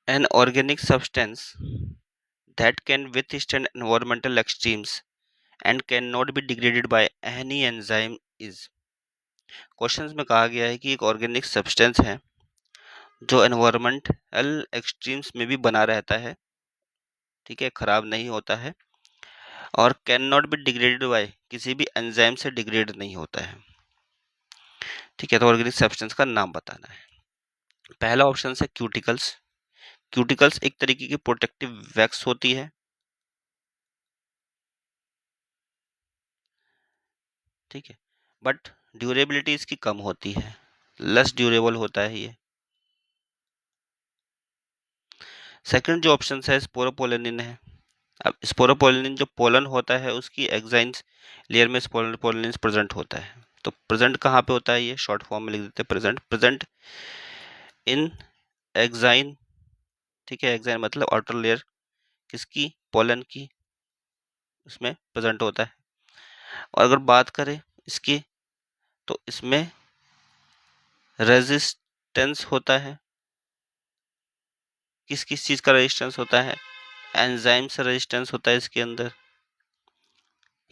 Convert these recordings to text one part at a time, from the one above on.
An organic substance that can withstand environmental extremes and cannot be degraded by any enzyme is। Questions में कहा गया है कि एक ऑर्गेनिक सब्सटेंस है जो एनवायरमेंटल एक्सट्रीम्स में भी बना रहता है, ठीक है, खराब नहीं होता है, और can not be degraded by, किसी भी एंजाइम से डिग्रेड नहीं होता है, ठीक है। तो ऑर्गेनिक सब्सटेंस का नाम बताना है। पहला ऑप्शन है क्यूटिकल्स। क्यूटिकल्स एक तरीके की प्रोटेक्टिव वैक्स होती है, ठीक है, बट ड्यूरेबिलिटी इसकी कम होती है, लेस ड्यूरेबल होता है ये। सेकंड जो ऑप्शन है स्पोरोपोलेनिन है। अब स्पोरोपोलेनिन जो पोलन होता है उसकी एक्साइन्स लेयर में स्पोरोपोलेनिन प्रेजेंट होता है। तो प्रेजेंट कहाँ पे होता है, ये शॉर्ट फॉर्म में लिख देते हैं प्रेजेंट। प्रेजेंट इन एक्साइन, ठीक है, एक्साइन मतलब आउटर लेयर किसकी, पोलन की, उसमें प्रेजेंट होता है। और अगर बात करें इसकी तो इसमें रेजिस्टेंस होता है, किस किस चीज का रेजिस्टेंस होता है, एंजाइम से रेजिस्टेंस होता है इसके अंदर,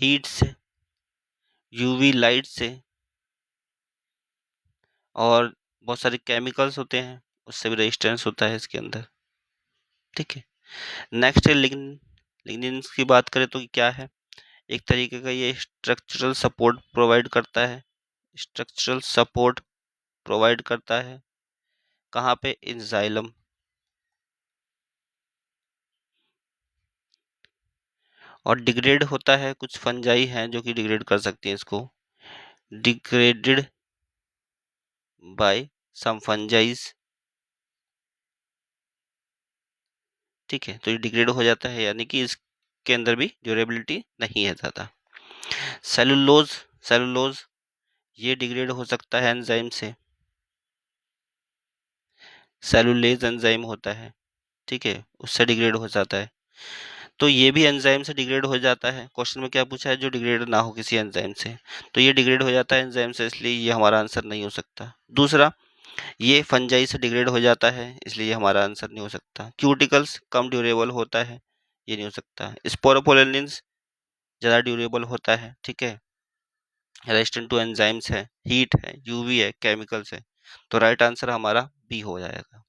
हीट से, यूवी लाइट से, और बहुत सारे केमिकल्स होते हैं उससे भी रेजिस्टेंस होता है इसके अंदर, ठीक है। नेक्स्ट है लिग्निन। लिग्निन की बात करें तो क्या है, एक तरीके का ये स्ट्रक्चरल सपोर्ट प्रोवाइड करता है, स्ट्रक्चरल सपोर्ट प्रोवाइड करता है कहाँ पे, इन जाइलम। और डिग्रेड होता है, कुछ फंजाई हैं जो कि डिग्रेड कर सकती हैं इसको, डिग्रेडेड बाय सम फंजाइज, ठीक है। तो ये डिग्रेड हो जाता है, यानी कि इसके अंदर भी ड्यूरेबिलिटी नहीं है ज़्यादा। सेलुलोज, सेलुलोज ये डिग्रेड हो सकता है एंजाइम से, सेलुलेज एंजाइम होता है, ठीक है, उससे डिग्रेड हो जाता है। तो ये भी एंजाइम से डिग्रेड हो जाता है। क्वेश्चन में क्या पूछा है, जो डिग्रेड ना हो किसी एंजाइम से, तो ये डिग्रेड हो जाता है एंजाइम से, इसलिए ये हमारा आंसर नहीं हो सकता। दूसरा, ये फंजाई से डिग्रेड हो जाता है, इसलिए ये हमारा आंसर नहीं हो सकता। क्यूटिकल्स कम ड्यूरेबल होता है, ये नहीं हो सकता। स्पोरोपोलेनिन्स ज़्यादा ड्यूरेबल होता है, ठीक है, रेजिस्टेंट टू एंजाइम्स है, हीट है, यूवी है, केमिकल्स है। तो राइट आंसर हमारा बी हो जाएगा।